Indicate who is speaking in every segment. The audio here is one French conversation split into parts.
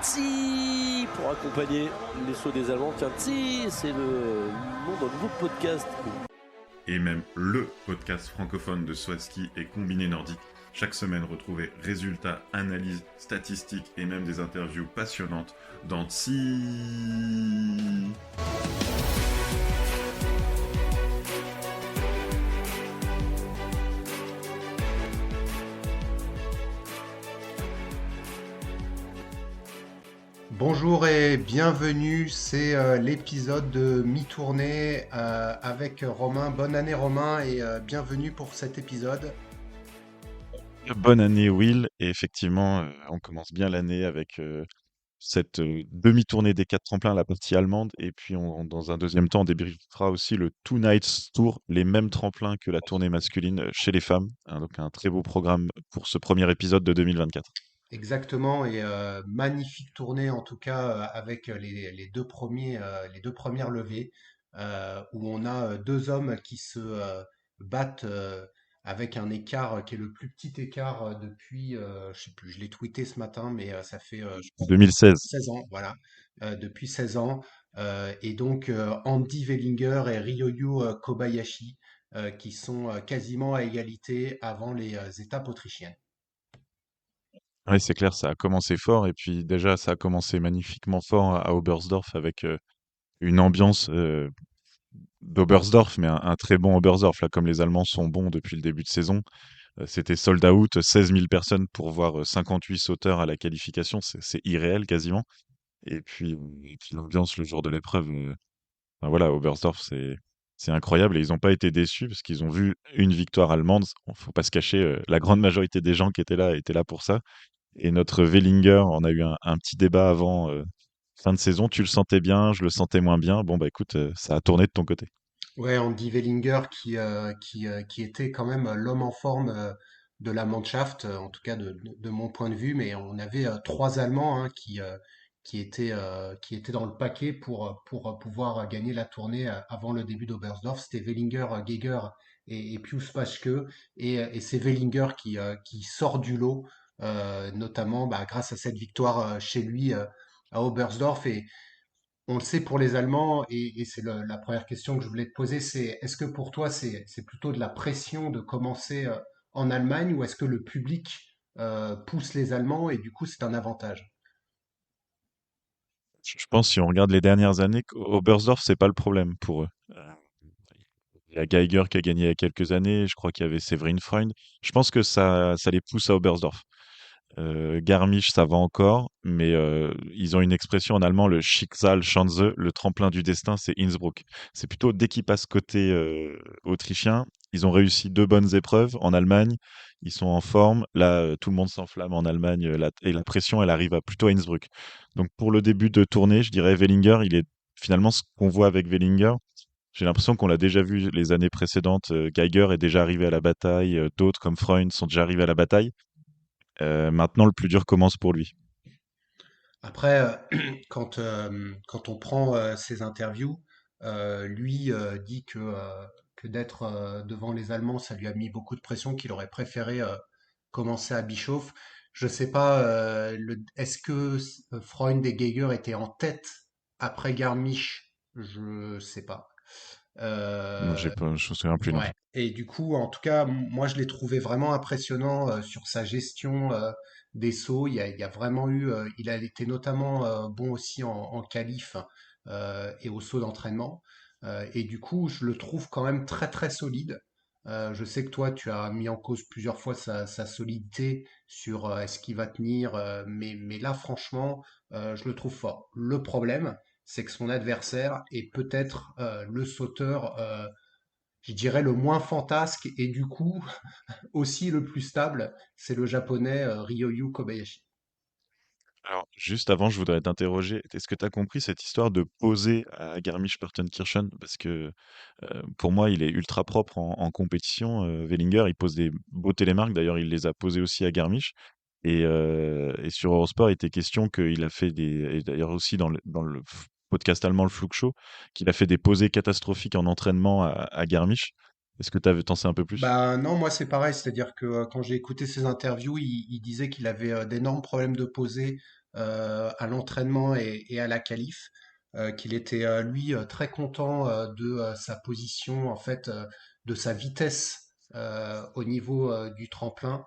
Speaker 1: Tsi pour accompagner les sauts des Allemands. Tiens, Tsi, c'est le nom d'un nouveau podcast.
Speaker 2: Et même le podcast francophone de Swatsky et Combiné Nordique. Chaque semaine, retrouvez résultats, analyses, statistiques et même des interviews passionnantes dans Tsi.
Speaker 3: Bonjour et bienvenue, c'est l'épisode de mi-tournée avec Romain. Bonne année Romain et bienvenue pour cet épisode.
Speaker 4: Bonne année Will, et effectivement, on commence bien l'année avec cette demi-tournée des 4 tremplins, la partie allemande, et puis dans un deuxième temps, on débriefera aussi le Two Nights Tour, les mêmes tremplins que la tournée masculine chez les femmes, hein, donc un très beau programme pour ce premier épisode de 2024.
Speaker 3: Exactement et magnifique tournée en tout cas avec les deux premières levées où on a deux hommes qui se battent avec un écart qui est le plus petit écart depuis, je sais plus, je l'ai tweeté ce matin, mais ça fait je crois
Speaker 4: 2016.
Speaker 3: 16 ans, voilà, depuis 16 ans. Et donc Andy Wellinger et Ryoyu Kobayashi qui sont quasiment à égalité avant les étapes autrichiennes.
Speaker 4: Oui, c'est clair, ça a commencé fort, et puis déjà, ça a commencé magnifiquement fort à Oberstdorf avec une ambiance d'Oberstdorf, mais un très bon Oberstdorf, là, comme les Allemands sont bons depuis le début de saison. C'était sold out, 16 000 personnes pour voir 58 sauteurs à la qualification, c'est irréel quasiment. Et puis l'ambiance le jour de l'épreuve, enfin voilà, Oberstdorf, c'est incroyable, et ils n'ont pas été déçus parce qu'ils ont vu une victoire allemande. Faut pas se cacher, la grande majorité des gens qui étaient là pour ça. Et notre Wellinger, on a eu un petit débat avant fin de saison. Tu le sentais bien, je le sentais moins bien. Bon, bah écoute, ça a tourné de ton côté.
Speaker 3: Ouais, Andy Wellinger qui était quand même l'homme en forme de la Mannschaft, en tout cas de mon point de vue, mais on avait trois Allemands hein, qui étaient dans le paquet pour pouvoir gagner la tournée avant le début d'Oberstdorf. C'était Wellinger, Geiger et Pius Paschke, et c'est Wellinger qui sort du lot, notamment bah, grâce à cette victoire chez lui à Oberstdorf. Et on le sait pour les Allemands, et c'est la première question que je voulais te poser, c'est est-ce que pour toi c'est plutôt de la pression de commencer en Allemagne ou est-ce que le public pousse les Allemands et du coup c'est un avantage?
Speaker 4: Je pense, si on regarde les dernières années, Oberstdorf, c'est pas le problème pour eux. Il y a Geiger qui a gagné il y a quelques années. Je crois qu'il y avait Severin Freund. Je pense que ça les pousse à Oberstdorf. Garmisch, ça va encore, mais ils ont une expression en allemand, le Schicksalschanze, le tremplin du destin, c'est Innsbruck. C'est plutôt dès qu'ils passent côté autrichien, ils ont réussi 2 bonnes épreuves en Allemagne, ils sont en forme. Là, tout le monde s'enflamme en Allemagne, et la pression, elle arrive plutôt à Innsbruck. Donc pour le début de tournée, je dirais Wellinger, il est finalement ce qu'on voit avec Wellinger. J'ai l'impression qu'on l'a déjà vu les années précédentes. Geiger est déjà arrivé à la bataille, d'autres comme Freund sont déjà arrivés à la bataille. Maintenant, le plus dur commence pour lui.
Speaker 3: Après, quand on prend ses interviews, lui dit que d'être devant les Allemands, ça lui a mis beaucoup de pression, qu'il aurait préféré commencer à Bischoff. Je sais pas, est-ce que Freund et Geiger étaient en tête après Garmisch? Je sais pas.
Speaker 4: J'ai
Speaker 3: Euh,
Speaker 4: pas, je me souviens plus non
Speaker 3: Ouais.
Speaker 4: plus.
Speaker 3: Et du coup, en tout cas, moi, je l'ai trouvé vraiment impressionnant sur sa gestion des sauts. Il y a vraiment eu, il a été notamment bon aussi en qualif et au saut d'entraînement. Et du coup, je le trouve quand même très très solide. Je sais que toi, tu as mis en cause plusieurs fois sa solidité sur est-ce qu'il va tenir, mais là, franchement, je le trouve fort. Le problème, c'est que son adversaire est peut-être le sauteur je dirais le moins fantasque et du coup aussi le plus stable, c'est le japonais Ryoyu Kobayashi.
Speaker 4: Alors, juste avant, je voudrais t'interroger. Est-ce que tu as compris cette histoire de poser à Garmisch-Partenkirchen? Parce que pour moi, il est ultra propre en compétition. Wellinger, il pose des beaux télémarques. D'ailleurs, il les a posés aussi à Garmisch. Et sur Eurosport, il était question qu'il a fait des. Et d'ailleurs aussi dans le podcast allemand, le Flug Show, qu'il a fait des posées catastrophiques en entraînement à Garmisch. Est-ce que t'en sais un peu plus?
Speaker 3: Bah non, moi c'est pareil, c'est-à-dire que quand j'ai écouté ses interviews, il disait qu'il avait d'énormes problèmes de posée à l'entraînement et à la qualif, qu'il était lui très content de sa position, en fait, de sa vitesse au niveau du tremplin.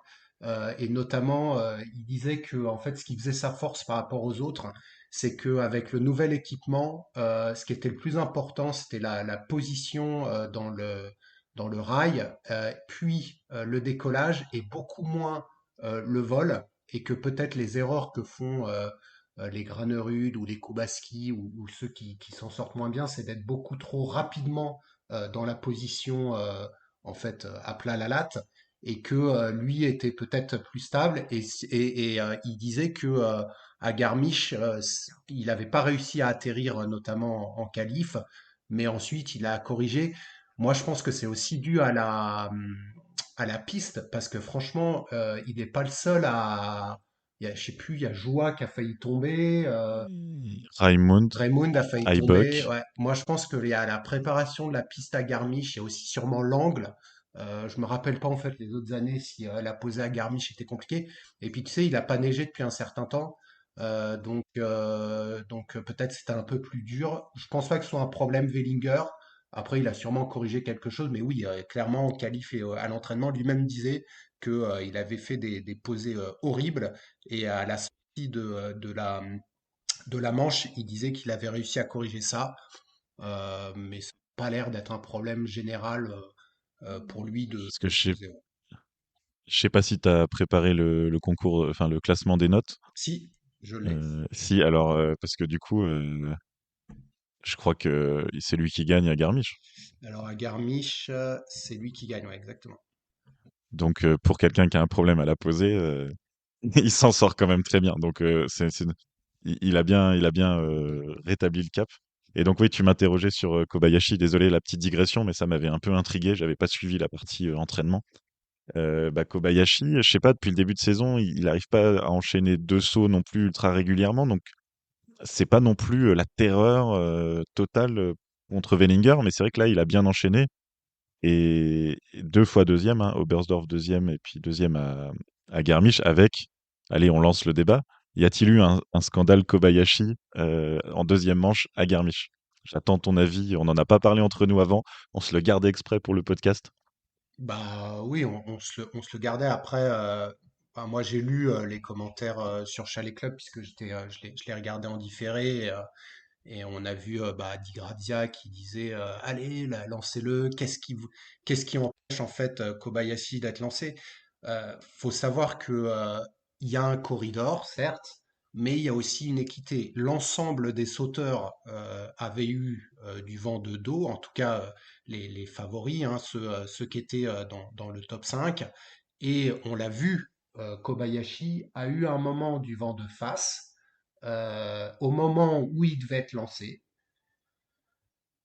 Speaker 3: Et notamment, il disait que en fait, ce qui faisait sa force par rapport aux autres, c'est qu'avec le nouvel équipement, ce qui était le plus important, c'était la position dans le rail, puis le décollage et beaucoup moins le vol, et que peut-être les erreurs que font les Granerud ou les Kubaski ou ceux qui s'en sortent moins bien, c'est d'être beaucoup trop rapidement dans la position en fait à plat la latte, et que lui était peut-être plus stable, et il disait que à Garmisch il n'avait pas réussi à atterrir notamment en qualif, mais ensuite il a corrigé. Moi je pense que c'est aussi dû à la piste, parce que franchement il n'est pas le seul à, je sais plus, il y a Joua qui a failli tomber,
Speaker 4: Raimund,
Speaker 3: Raymond a failli tomber.
Speaker 4: Aibok.
Speaker 3: Ouais. Moi, je pense qu'il y a la préparation de la piste à Garmisch, il y a aussi sûrement l'angle. Je me rappelle pas en fait les autres années si la posée à Garmisch était compliquée. Et puis tu sais, il a pas neigé depuis un certain temps. Peut-être c'était un peu plus dur. Je pense pas que ce soit un problème Wellinger. Après, il a sûrement corrigé quelque chose, mais oui, clairement, en qualif et à l'entraînement, lui-même disait que il avait fait des posées horribles, et à la sortie de la manche, il disait qu'il avait réussi à corriger ça, mais ça n'a pas l'air d'être un problème général pour lui
Speaker 4: Parce que
Speaker 3: de poser. Ouais.
Speaker 4: je sais pas si tu as préparé le concours, enfin le classement des notes.
Speaker 3: Si, je l'ai.
Speaker 4: Si, alors, parce que du coup, je crois que c'est lui qui gagne à Garmisch.
Speaker 3: Alors à Garmisch, c'est lui qui gagne, ouais, exactement.
Speaker 4: Donc, pour quelqu'un qui a un problème à la poser, il s'en sort quand même très bien. Donc, il a bien rétabli le cap. Et donc, oui, tu m'interrogeais sur Kobayashi. Désolé, la petite digression, mais ça m'avait un peu intrigué. J'avais pas suivi la partie entraînement. Bah, Kobayashi, je sais pas, depuis le début de saison, il n'arrive pas à enchaîner deux sauts non plus ultra régulièrement. Donc, c'est pas non plus la terreur totale contre Wellinger. Mais c'est vrai que là, il a bien enchaîné. Et deux fois deuxième, hein, Oberstdorf deuxième et puis deuxième à Garmisch avec, allez, on lance le débat. Y a-t-il eu un scandale Kobayashi en deuxième manche à Garmisch? J'attends ton avis. On n'en a pas parlé entre nous avant. On se le gardait exprès pour le podcast.
Speaker 3: Bah oui, on se le gardait après. Bah, moi, j'ai lu les commentaires sur Chalet Club, puisque je l'ai regardé en différé. Et on a vu bah, Di Grazia qui disait allez, lancez-le. Qu'est-ce qui empêche en fait Kobayashi d'être lancé? Faut savoir que il y a un corridor, certes, mais il y a aussi une équité. L'ensemble des sauteurs avaient eu du vent de dos, en tout cas les favoris, hein, ceux qui étaient dans le top 5. Et on l'a vu, Kobayashi a eu un moment du vent de face au moment où il devait être lancé.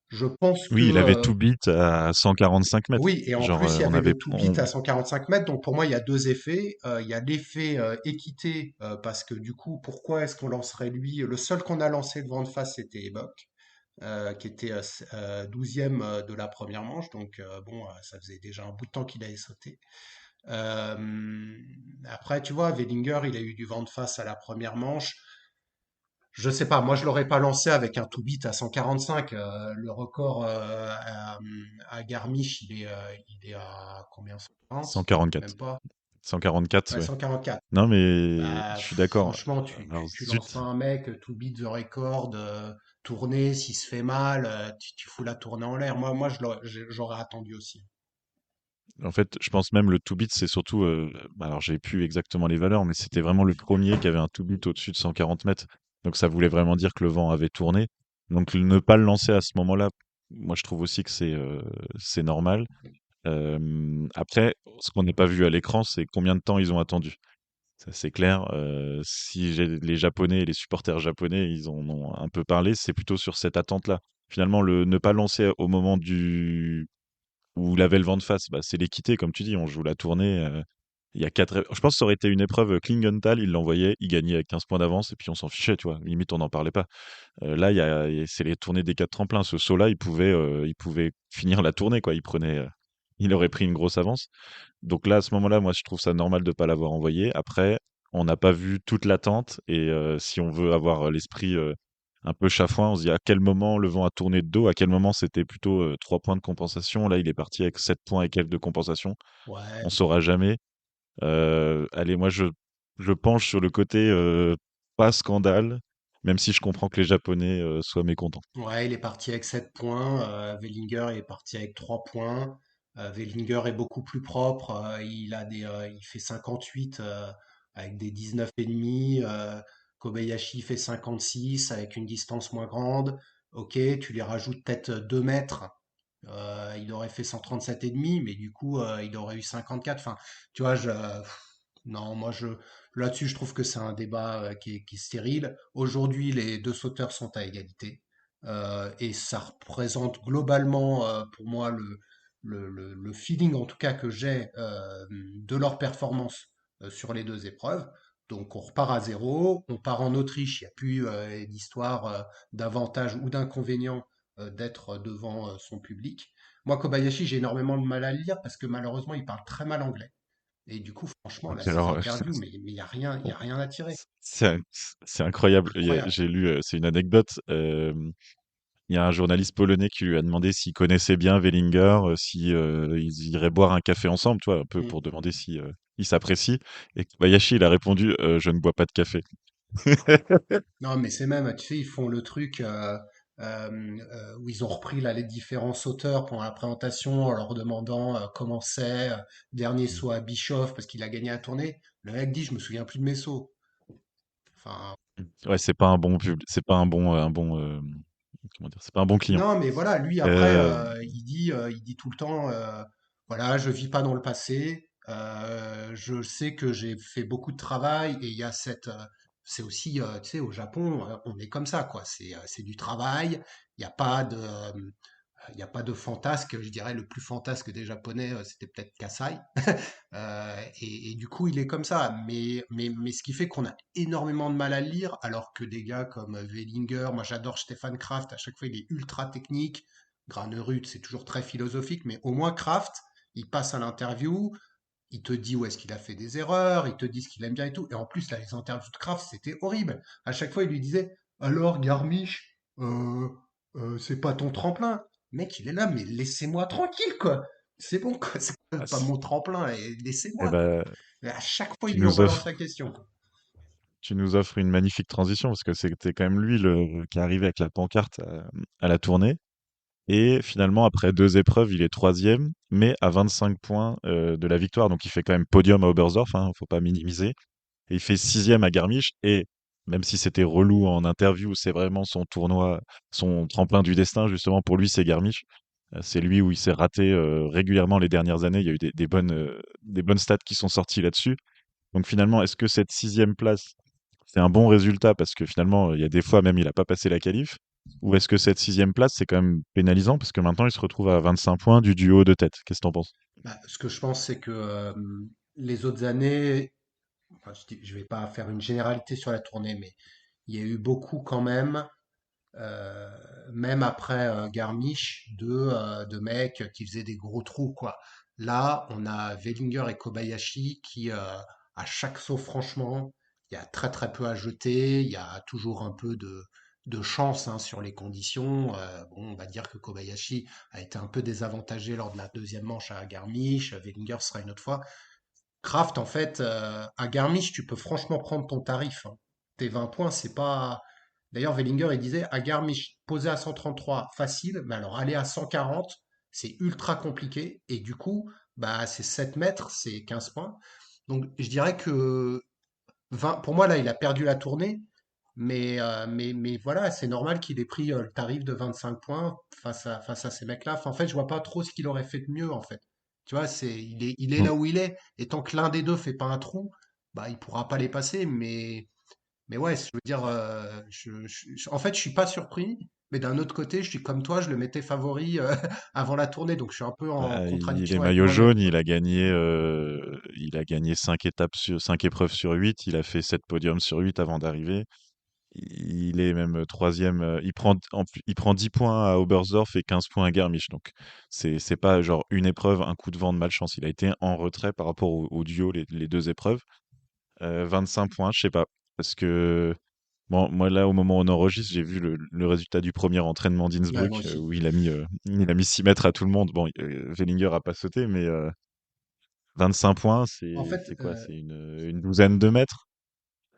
Speaker 3: Je pense que
Speaker 4: Oui, il avait tout beat à 145 mètres.
Speaker 3: oui, et en
Speaker 4: Genre,
Speaker 3: plus il y
Speaker 4: on
Speaker 3: avait
Speaker 4: avait,
Speaker 3: le to beat à 145 mètres, donc pour moi il y a deux effets. Il y a l'effet équité, parce que du coup, pourquoi est-ce qu'on lancerait lui? Le seul qu'on a lancé de vent de face, c'était Ebok, qui était 12e de la première manche, donc bon, ça faisait déjà un bout de temps qu'il avait sauté. Euh, Après, tu vois, Wellinger, il a eu du vent de face à la première manche. Je sais pas, moi je l'aurais pas lancé avec un 2-bit à 145. Le record à Garmisch, il est à combien? 140?
Speaker 4: 144.
Speaker 3: Même pas.
Speaker 4: 144,
Speaker 3: Ouais,
Speaker 4: ouais.
Speaker 3: 144.
Speaker 4: Non, mais
Speaker 3: Bah,
Speaker 4: je suis d'accord.
Speaker 3: franchement,
Speaker 4: Alors,
Speaker 3: tu lances pas
Speaker 4: zut.
Speaker 3: un mec, 2-bit the record, tourner, s'il se fait mal, tu fous la tournée en l'air. Moi j'aurais attendu aussi.
Speaker 4: En fait, je pense même le two bit, c'est surtout, bah, alors j'ai plus exactement les valeurs, mais c'était vraiment le premier qui avait un two bit au-dessus de 140 mètres. Donc ça voulait vraiment dire que le vent avait tourné. Donc ne pas le lancer à ce moment-là, moi je trouve aussi que c'est normal. Après, ce qu'on n'a pas vu à l'écran, c'est combien de temps ils ont attendu. Ça c'est clair. Si les Japonais et les supporters japonais, ils en ont un peu parlé, c'est plutôt sur cette attente-là. Finalement, le ne pas lancer au moment où il avait le vent de face, bah, c'est l'équité, comme tu dis, on joue la tournée. Il y a je pense que ça aurait été une épreuve Klingenthal, il l'envoyait, il gagnait avec 15 points d'avance, et puis on s'en fichait, tu vois. Limite, on n'en parlait pas. Là, c'est les tournées des quatre tremplins. Ce saut-là, il pouvait finir la tournée, quoi. Il aurait pris une grosse avance. Donc là, à ce moment-là, moi, je trouve ça normal de ne pas l'avoir envoyé. Après, on n'a pas vu toute l'attente. Et si on veut avoir l'esprit un peu chafouin, on se dit à quel moment le vent a tourné de dos, à quel moment c'était plutôt 3 points de compensation. Là, il est parti avec 7 points et quelques de compensation.
Speaker 3: Ouais,
Speaker 4: On saura jamais. Allez, moi, je penche sur le côté pas scandale, même si je comprends que les Japonais soient mécontents.
Speaker 3: ouais, il est parti avec 7 points. Wellinger est parti avec 3 points. Wellinger est beaucoup plus propre. Il fait 58 avec des 19 et demi. Kobayashi fait 56 avec une distance moins grande. Ok, tu lui rajoutes peut-être 2 mètres. Il aurait fait 137 et demi, mais du coup, il aurait eu 54. Enfin, tu vois, non, là-dessus, je trouve que c'est un débat qui est stérile. Aujourd'hui, les deux sauteurs sont à égalité. Et ça représente globalement, pour moi, le feeling, en tout cas, que j'ai de leur performance sur les deux épreuves. Donc, on repart à zéro, on part en Autriche, il n'y a plus d'histoire d'avantage ou d'inconvénient d'être devant son public. Moi, Kobayashi, j'ai énormément de mal à le lire parce que malheureusement, il parle très mal anglais. Et du coup, franchement,
Speaker 4: Ok,
Speaker 3: là, ces
Speaker 4: alors,
Speaker 3: interviews, mais il n'y a rien, il y
Speaker 4: bon,
Speaker 3: a rien à tirer.
Speaker 4: c'est c'est incroyable.
Speaker 3: Incroyable.
Speaker 4: J'ai lu, c'est une anecdote. Il y a un journaliste polonais qui lui a demandé s'il connaissait bien Wellinger, si ils iraient boire un café ensemble, tu vois, un peu
Speaker 3: Mm.
Speaker 4: pour demander si ils s'apprécient. Et Kobayashi, il a répondu, je ne bois pas de café.
Speaker 3: Non, mais c'est même, tu sais, ils font le truc où ils ont repris là, les différents sauteurs pendant la présentation en leur demandant comment c'est, dernier saut à Bischoff parce qu'il a gagné la tournée. Le mec dit, je me souviens plus de mes sauts. Enfin,
Speaker 4: Ouais, c'est pas un bon c'est pas un bon, comment dire, c'est pas un bon client.
Speaker 3: non, mais voilà, lui après,
Speaker 4: Euh,
Speaker 3: il dit tout le temps, voilà, je vis pas dans le passé, je sais que j'ai fait beaucoup de travail et il y a c'est aussi, tu sais, au Japon, on est comme ça, quoi. C'est du travail. Il n'y a pas de, il y a pas de fantasque. Je dirais le plus fantasque des Japonais, c'était peut-être Kasai. Et du coup, il est comme ça. Mais ce qui fait qu'on a énormément de mal à le lire, alors que des gars comme Wellinger, moi j'adore Stefan Kraft, à chaque fois il est ultra technique. Granerud, c'est toujours très philosophique, mais au moins Kraft, il passe à l'interview, il te dit où est-ce qu'il a fait des erreurs, il te dit ce qu'il aime bien et tout. Et en plus, là, les interviews de Kraft, c'était horrible. À chaque fois, il lui disait, alors Garmisch, c'est pas ton tremplin. Mec, il est là, mais laissez-moi tranquille, quoi. C'est bon, quoi. C'est
Speaker 4: ah,
Speaker 3: pas mon tremplin, et
Speaker 4: eh
Speaker 3: laissez-moi, quoi.
Speaker 4: ben,
Speaker 3: Et à chaque fois, il
Speaker 4: tu
Speaker 3: lui
Speaker 4: nous
Speaker 3: relance
Speaker 4: offres,
Speaker 3: la question.
Speaker 4: tu nous offres une magnifique transition parce que c'était quand même lui qui est arrivé avec la pancarte à la tournée. Et finalement, après 2 épreuves, il est troisième, mais à 25 points de la victoire. Donc il fait quand même podium à Oberstdorf, hein, faut pas minimiser. Et il fait sixième à Garmisch. Et même si c'était relou en interview, c'est vraiment son tournoi, son tremplin du destin, justement, pour lui, c'est Garmisch. C'est lui où il s'est raté régulièrement les dernières années. Il y a eu des bonnes stats qui sont sorties là-dessus. Donc finalement, est-ce que cette sixième place, c'est un bon résultat parce que finalement, il y a des fois même il n'a pas passé la qualif? Ou est-ce que cette sixième place, c'est quand même pénalisant parce que maintenant il se retrouve à 25 points du duo de tête? Qu'est-ce que t'en penses?
Speaker 3: Bah, ce que je pense, c'est que les autres années, enfin, je vais pas faire une généralité sur la tournée, mais il y a eu beaucoup quand même euh, même après Garmisch, de mecs qui faisaient des gros trous, quoi. Là, on a Wellinger et Kobayashi qui, à chaque saut, franchement, il y a très très peu à jeter, il y a toujours un peu de chance hein, sur les conditions. Bon, on va dire que Kobayashi a été un peu désavantagé lors de la deuxième manche à Garmisch, Wellinger sera une autre fois. Kraft, en fait, à Garmisch, tu peux franchement prendre ton tarif. Hein. Tes 20 points, c'est pas. D'ailleurs, Wellinger, il disait à Garmisch, poser à 133, facile, mais alors aller à 140, c'est ultra compliqué. Et du coup, bah, c'est 7 mètres, c'est 15 points. Donc, je dirais que 20, pour moi, là, il a perdu la tournée. Mais voilà, c'est normal qu'il ait pris le tarif de 25 points face à ces mecs-là. Enfin, en fait, je vois pas trop ce qu'il aurait fait de mieux, en fait. Tu vois, il est
Speaker 4: Mm.
Speaker 3: là où il est. Et tant que l'un des deux fait pas un trou, bah, il pourra pas les passer. Mais ouais, je veux dire, en fait, je suis pas surpris. Mais d'un autre côté, je suis comme toi, je le mettais favori avant la tournée. Donc, je suis un peu en
Speaker 4: Bah, il est
Speaker 3: contradiction avec
Speaker 4: maillot
Speaker 3: moi-même,
Speaker 4: jaune,
Speaker 3: quoi.
Speaker 4: il a gagné 5 épreuves sur 8, il a fait 7 podiums sur 8 avant d'arriver. Il est même troisième, il prend 10 points à Oberstdorf et 15 points à Garmisch. Donc c'est pas genre une épreuve, un coup de vent de malchance. Il a été en retrait par rapport au duo, les 2 épreuves. 25 points, je sais pas. Parce que, bon, moi, là, au moment où on enregistre, j'ai vu le résultat du premier entraînement
Speaker 3: Ouais, moi
Speaker 4: d'Innsbruck,
Speaker 3: aussi.
Speaker 4: où il a mis 6 mètres à tout le monde. Bon, Wellinger a pas sauté, mais 25 points,
Speaker 3: En fait,
Speaker 4: c'est quoi? C'est une douzaine de mètres.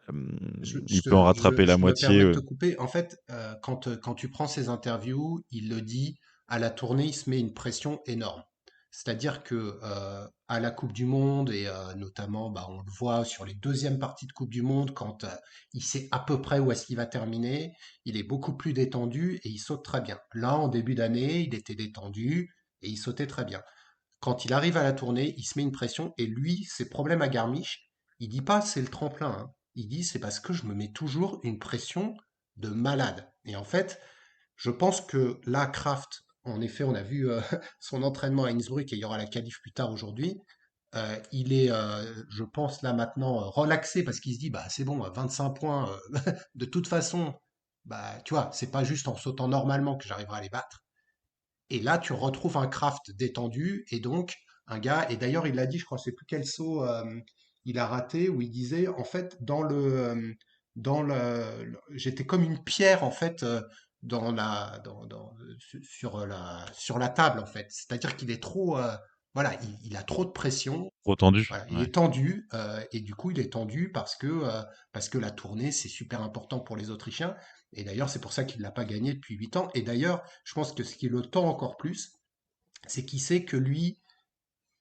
Speaker 4: Il peut en rattraper la
Speaker 3: je me
Speaker 4: moitié.
Speaker 3: permets de te couper. En fait, quand tu prends ses interviews, il le dit, à la tournée, il se met une pression énorme. C'est-à-dire que à la Coupe du Monde, et notamment, bah, on le voit sur les deuxièmes parties de Coupe du Monde, quand il sait à peu près où est-ce qu'il va terminer, il est beaucoup plus détendu et il saute très bien. Là, en début d'année, il était détendu et il sautait très bien. Quand il arrive à la tournée, il se met une pression et lui, ses problèmes à Garmisch, il dit pas c'est le tremplin, hein. Il dit c'est parce que je me mets toujours une pression de malade. Et en fait, je pense que là, Kraft, en effet, on a vu son entraînement à Innsbruck et il y aura la qualif plus tard aujourd'hui. Il est, je pense là maintenant, relaxé parce qu'il se dit bah c'est bon, 25 points, de toute façon, bah tu vois, c'est pas juste en sautant normalement que j'arriverai à les battre. Et là, tu retrouves un Kraft détendu et donc un gars, et d'ailleurs il l'a dit, je crois, je sais plus quel saut il a raté, où il disait en fait j'étais comme une pierre en fait dans la dans, dans- sur la table en fait. C'est-à-dire qu'il est trop voilà, il a trop de pression.
Speaker 4: Trop tendu.
Speaker 3: Voilà, il
Speaker 4: Ouais.
Speaker 3: est tendu et du coup il est tendu parce que la tournée c'est super important pour les Autrichiens et d'ailleurs c'est pour ça qu'il l'a pas gagné depuis 8 ans et d'ailleurs je pense que ce qui le tend encore plus c'est qu'il sait que lui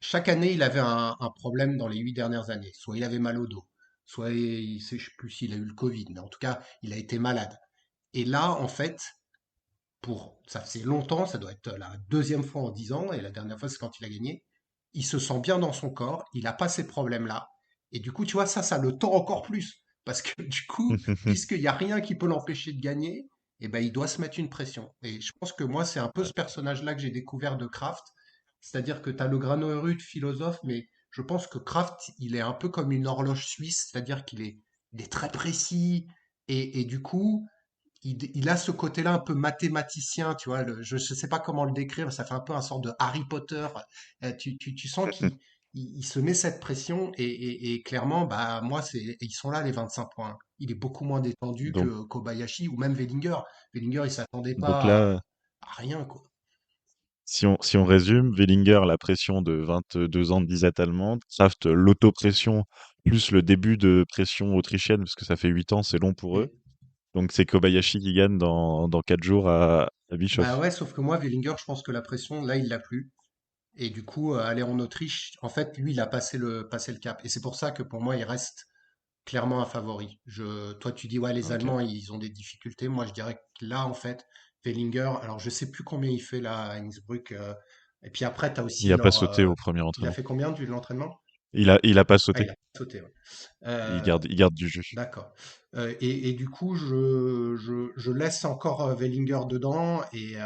Speaker 3: chaque année il avait un problème dans les 8 dernières années, soit il avait mal au dos, soit il sait, je sais plus s'il a eu le Covid, mais en tout cas il a été malade et là en fait pour ça fait longtemps, ça doit être la deuxième fois en 10 ans, et la dernière fois c'est quand il a gagné. Il se sent bien dans son corps, il n'a pas ces problèmes-là, et du coup, tu vois, ça le tend encore plus, parce que du coup, puisqu'il n'y a rien qui peut l'empêcher de gagner, eh ben, il doit se mettre une pression. Et je pense que moi, c'est un peu ce personnage-là que j'ai découvert de Kraft, c'est-à-dire que tu as le grano philosophe, mais je pense que Kraft, il est un peu comme une horloge suisse, c'est-à-dire il est très précis, et du coup, il a ce côté-là un peu mathématicien, tu vois. Je ne sais pas comment le décrire, ça fait un peu un sort de Harry Potter. Tu sens qu'il se met cette pression et clairement, bah moi, ils sont là les 25 points. Il est beaucoup moins détendu
Speaker 4: Donc,
Speaker 3: que Kobayashi ou même Wellinger. Wellinger, il s'attendait
Speaker 4: donc
Speaker 3: pas
Speaker 4: là,
Speaker 3: à rien, quoi.
Speaker 4: si on résume, Wellinger, la pression de 22 ans de disette allemande, Kraft, l'autopression, plus le début de pression autrichienne, parce que ça fait 8 ans, c'est long pour eux.
Speaker 3: Mm.
Speaker 4: Donc c'est Kobayashi qui gagne dans 4 jours à
Speaker 3: Bah
Speaker 4: Bischoff.
Speaker 3: ouais, sauf que moi, Wellinger, je pense que la pression, là, il l'a plus. Et du coup, aller en Autriche, en fait, lui, il a passé le cap. Et c'est pour ça que pour moi, il reste clairement un favori. Toi, tu dis, ouais, les
Speaker 4: Ok.
Speaker 3: Allemands, ils ont des difficultés. Moi, je dirais que là, en fait, Wellinger, alors je sais plus combien il fait là à Innsbruck. Et puis après, tu as
Speaker 4: Il
Speaker 3: aussi
Speaker 4: a pas sauté au premier
Speaker 3: il a
Speaker 4: entraînement.
Speaker 3: fait combien de l'entraînement?
Speaker 4: Il a pas
Speaker 3: Ah,
Speaker 4: sauté.
Speaker 3: il a sauté, ouais.
Speaker 4: Il
Speaker 3: Euh,
Speaker 4: garde, il garde du jus.
Speaker 3: d'accord. Et du coup, je laisse encore Wellinger dedans. Et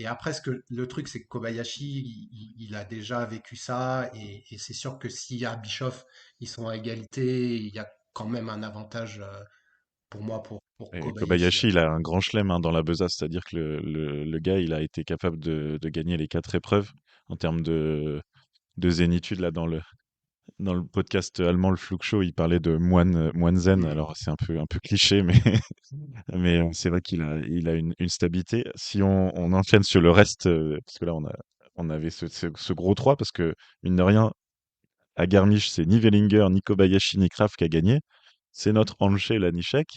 Speaker 3: après, le truc, c'est que Kobayashi, il a déjà vécu ça. Et c'est sûr que si à Bischoff, ils sont à égalité, il y a quand même un avantage pour moi pour
Speaker 4: Et
Speaker 3: Kobayashi,
Speaker 4: Kobayashi,
Speaker 3: ouais.
Speaker 4: il a un grand chelem hein, dans la besace, c'est-à-dire que le gars, il a été capable de gagner les 4 épreuves en termes de zénitude là dans le podcast allemand le Flug Show, il parlait de moine zen.
Speaker 3: Mhm.
Speaker 4: Alors c'est un peu cliché, mais mais c'est vrai qu'il a une stabilité. Si on enchaîne sur le reste, parce que là on avait ce gros 3 parce que mine de rien, à Garmisch, c'est ni Wellinger, ni Kobayashi, ni Kraft qui a gagné. C'est notre Hanché Lanišek,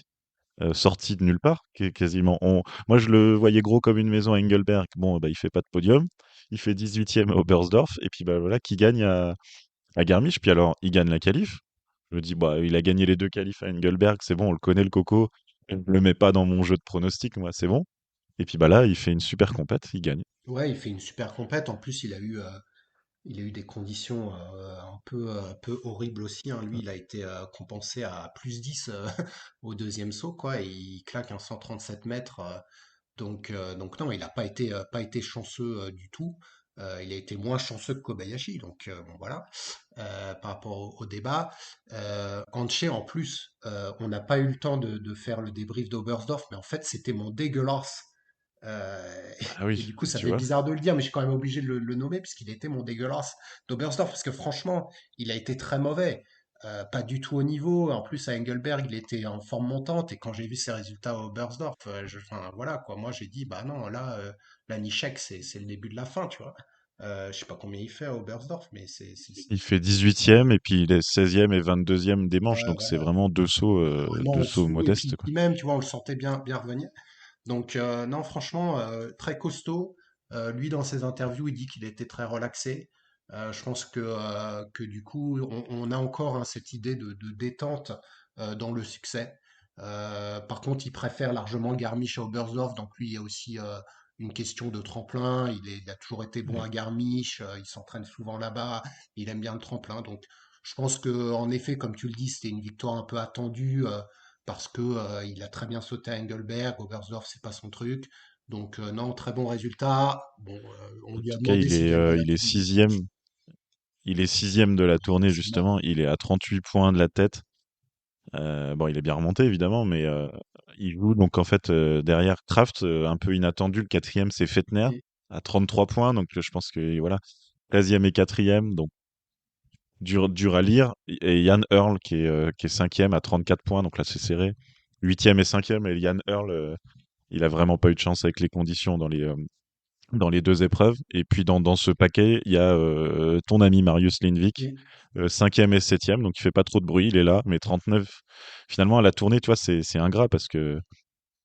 Speaker 4: sorti de nulle part, quasiment. Moi, je le voyais gros comme une maison à Engelberg. Bon, bah, il fait pas de podium. Il fait 18e à Oberstdorf. Et puis, bah, voilà, qui gagne à Garmisch. Puis alors, il gagne la qualif. Je me dis, bah, il a gagné les deux qualifs à Engelberg. C'est bon, on le connaît, le coco. Je le mets pas dans mon jeu de pronostic, moi, c'est bon. Et puis, bah là, il fait une super compète. Il gagne.
Speaker 3: Ouais, il fait une super compète. En plus, il a eu des conditions un peu horribles aussi, hein. Lui, il a été compensé à +10 au deuxième saut, quoi. Et il claque un 137 mètres. Donc non, il n'a pas été chanceux du tout. Il a été moins chanceux que Kobayashi. Donc bon, voilà, par rapport au débat. Hanché, en plus, on n'a pas eu le temps de faire le débrief d'Oberstdorf, mais en fait, c'était mon dégueulasse.
Speaker 4: Ah
Speaker 3: Et
Speaker 4: oui,
Speaker 3: du coup, ça
Speaker 4: tu
Speaker 3: fait
Speaker 4: vois.
Speaker 3: bizarre de le dire, mais je suis quand même obligé de le nommer, puisqu'il était mon dégueulasse d'Oberstdorf, parce que franchement, il a été très mauvais. pas du tout au niveau. En plus, à Engelberg, il était en forme montante. Et quand j'ai vu ses résultats au Oberstdorf, enfin, voilà, quoi. Moi, j'ai dit, bah non, là, la Nischek, c'est le début de la fin, tu vois. Je sais pas combien il fait à Oberstdorf, mais
Speaker 4: Il fait 18e et puis il est 16e et 22e des manches,
Speaker 3: ouais,
Speaker 4: donc c'est
Speaker 3: voilà,
Speaker 4: vraiment
Speaker 3: vraiment
Speaker 4: deux
Speaker 3: en
Speaker 4: sauts
Speaker 3: dessous. Et puis,
Speaker 4: modestes, quoi.
Speaker 3: puis même, tu vois, on le sentait bien revenir. Donc, non, franchement, très costaud. Lui, dans ses interviews, il dit qu'il était très relaxé. Je pense que du coup, on a encore hein, cette idée de détente dans le succès. Par contre, il préfère largement Garmisch à Oberstdorf. Donc, lui, il y a aussi une question de tremplin. Il a toujours été bon
Speaker 4: Ouais.
Speaker 3: à Garmisch. Il s'entraîne souvent là-bas. Il aime bien le tremplin. Donc, je pense que, en effet, comme tu le dis, c'était une victoire un peu attendue. Parce que il a très bien sauté à Engelberg, Oberstdorf, c'est pas son truc. Donc non, très bon résultat. Bon, on
Speaker 4: En
Speaker 3: lui a
Speaker 4: tout cas,
Speaker 3: demandé s'il gagnerait la
Speaker 4: il est
Speaker 3: tournée du dimanche.
Speaker 4: sixième. Il est sixième de la tournée,
Speaker 3: C'est énorme.
Speaker 4: justement. Il est à 38 points de la tête. Bon, il est bien remonté, évidemment, mais il joue donc en fait derrière Kraft, un peu inattendu. Le quatrième, c'est Fettner
Speaker 3: Mm.
Speaker 4: à 33 points. Donc je pense que voilà, 13e et quatrième, donc dur à lire. Et Yann Earl qui est cinquième à 34 points. Donc là, c'est serré. Huitième et cinquième. Et Yann Earl, il a vraiment pas eu de chance avec les conditions dans les deux épreuves. Et puis dans ce paquet, il y a ton ami Marius Lindvik,
Speaker 3: Mm.
Speaker 4: cinquième et septième, donc il fait pas trop de bruit, il est là, mais 39. Finalement, à la tournée, tu vois, c'est ingrat parce que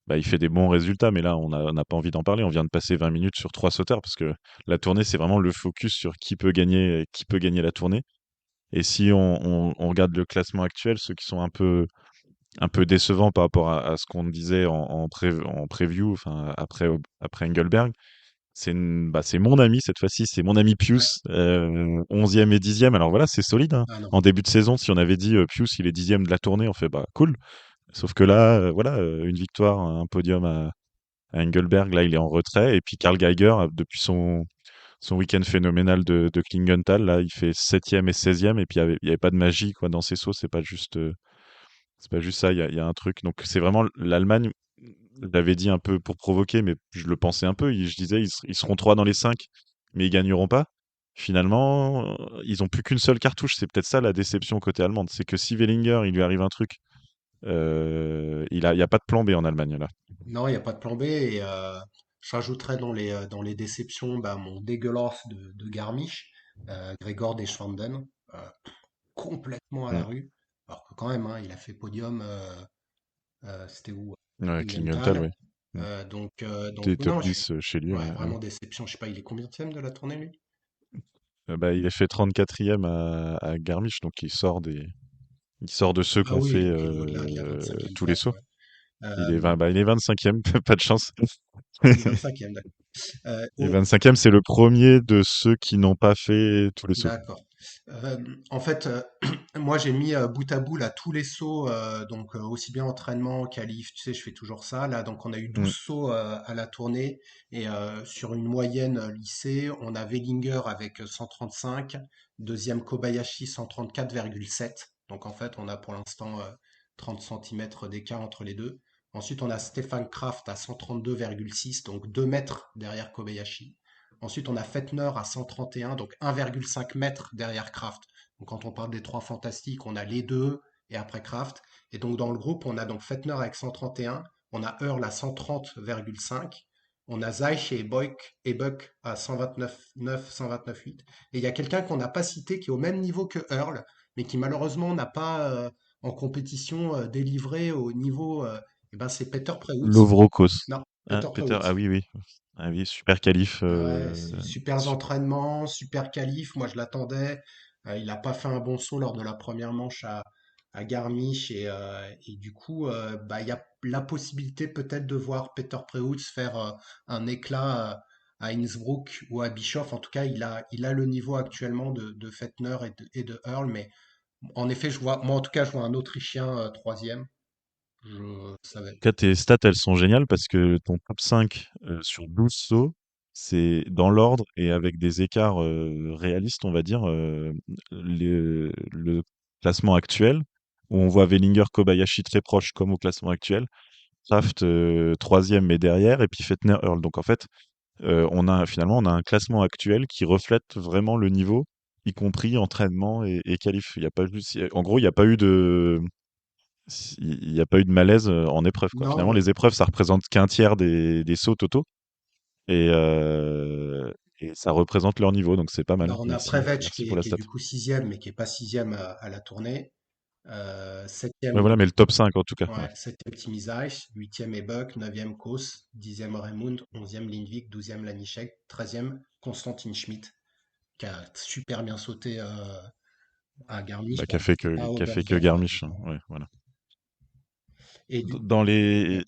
Speaker 4: bah, il fait des bons résultats, mais là, on n'a pas envie d'en parler. On vient de passer 20 minutes sur trois sauteurs parce que la tournée, c'est vraiment le focus sur qui peut gagner la tournée. Et si on regarde le classement actuel, ceux qui sont un peu décevants par rapport à ce qu'on disait en preview, enfin, après Engelberg, c'est mon ami cette fois-ci, c'est mon ami
Speaker 3: Ouais.
Speaker 4: Pius, 11e et 10e. Alors voilà, c'est solide, hein.
Speaker 3: Ah non.
Speaker 4: En début de saison, si on avait dit Pius, il est 10e de la tournée, on fait bah cool. Sauf que là, voilà, une victoire, un podium à Engelberg, là il est en retrait. Et puis Karl Geiger, depuis son week-end phénoménal de Klingenthal, là il fait 7e et 16e. Et puis il y avait pas de magie quoi, dans ses sauts, c'est pas juste ça, il y a un truc. Donc c'est vraiment l'Allemagne, je l'avais dit un peu pour provoquer, mais je le pensais un peu. Je disais, ils seront trois dans les cinq, mais ils gagneront pas. Finalement, ils ont plus qu'une seule cartouche. C'est peut-être ça la déception côté allemande. C'est que si Wellinger, il lui arrive un truc, il y a pas de plan B en Allemagne, là.
Speaker 3: Non, il n'y a pas de plan B. Et je rajouterais dans les déceptions bah, mon dégueulasse de Garmisch, Gregor Deschwanden, euh, complètement à la
Speaker 4: Mm.
Speaker 3: rue. Alors que quand même, hein, il a fait podium, c'était où?
Speaker 4: Ouais, Klingenthal,
Speaker 3: Klingenthal.
Speaker 4: ouais. Mm.
Speaker 3: Donc
Speaker 4: T'es
Speaker 3: oui,
Speaker 4: top
Speaker 3: non,
Speaker 4: 10 chez lui,
Speaker 3: ouais,
Speaker 4: ouais, ouais.
Speaker 3: vraiment déception. Je sais pas, il est combienième de la tournée, lui?
Speaker 4: Bah, il est fait 34e à Garmisch, donc il sort de ceux
Speaker 3: Ah
Speaker 4: qu'on
Speaker 3: oui,
Speaker 4: fait
Speaker 3: donc il est au-delà de la 25e
Speaker 4: tous les
Speaker 3: place,
Speaker 4: sauts.
Speaker 3: ouais. Euh,
Speaker 4: Il est 25e, pas de chance.
Speaker 3: il est 25e, d'accord.
Speaker 4: Et 25e, c'est le premier de ceux qui n'ont pas fait tous les sauts.
Speaker 3: D'accord. En fait, moi j'ai mis bout à bout là tous les sauts, donc aussi bien entraînement, qualif, tu sais, je fais toujours ça. Là, donc on a eu 12
Speaker 4: Mm.
Speaker 3: sauts à la tournée et sur une moyenne lycée, on a Wellinger avec 135, deuxième Kobayashi 134,7. Donc en fait, on a pour l'instant 30 cm d'écart entre les deux. Ensuite, on a Stefan Kraft à 132,6, donc 2 mètres derrière Kobayashi. Ensuite, on a Fettner à 131, donc 1,5 mètres derrière Kraft. Donc, quand on parle des trois fantastiques, on a les deux et après Kraft. Et donc, dans le groupe, on a donc Fettner avec 131, on a Earl à 130,5, on a Zeich et Buck à 129,9, 129,8. Et il y a quelqu'un qu'on n'a pas cité qui est au même niveau que Earl, mais qui malheureusement n'a pas en compétition délivré au niveau. Eh ben, c'est Peter Preutz.
Speaker 4: Lovrokos.
Speaker 3: Non,
Speaker 4: Ah,
Speaker 3: Peter
Speaker 4: Peter, ah
Speaker 3: Preutz.
Speaker 4: oui, oui. Ah oui, super qualif.
Speaker 3: Ouais, c'est super
Speaker 4: Su-
Speaker 3: entraînements, super qualif. Moi, je l'attendais. Il n'a pas fait un bon saut lors de la première manche à Garmisch et du coup, bah, il y a la possibilité peut-être de voir Peter Preutz faire un éclat à Innsbruck ou à Bischoff. En tout cas, il a le niveau actuellement de Fettner et de Earl. Mais en effet, moi en tout cas, je vois un Autrichien troisième. Je savais.
Speaker 4: En tout cas, tes stats, elles sont géniales parce que ton top 5 sur 12 sauts, c'est dans l'ordre et avec des écarts réalistes, on va dire, le classement actuel, où on voit Wellinger, Kobayashi très proche comme au classement actuel, Kraft troisième mais derrière, et puis Fettner, Earl. Donc en fait, finalement, on a un classement actuel qui reflète vraiment le niveau. y compris entraînement et qualif. Il y a pas juste, en gros, il n'y a pas eu de, il y a pas eu de malaise en épreuve, quoi.
Speaker 3: Non,
Speaker 4: Finalement, les épreuves, ça représente qu'un tiers des sauts totaux et, euh, et ça représente leur niveau, donc c'est pas mal.
Speaker 3: bah, on a
Speaker 4: Merci,
Speaker 3: Prevetch
Speaker 4: merci pour la
Speaker 3: qui est
Speaker 4: stat.
Speaker 3: du coup sixième, mais qui est pas sixième à la tournée.
Speaker 4: Ouais,
Speaker 3: Septième,
Speaker 4: voilà, mais le top 5 en tout cas. Ouais.
Speaker 3: ouais, septième Tim Isaich, huitième Ebuck, neuvième Kos, dixième Raymond, onzième Lindvik, douzième Lanišek, treizième Konstantin Schmidt, qui a super bien sauté à Garmisch,
Speaker 4: Bah,
Speaker 3: bah, il n'était pas à
Speaker 4: qu'a fait que
Speaker 3: Oberstdorf,
Speaker 4: Garmisch, hein.
Speaker 3: malheureusement.
Speaker 4: Ouais, voilà.
Speaker 3: Et du
Speaker 4: Dans les,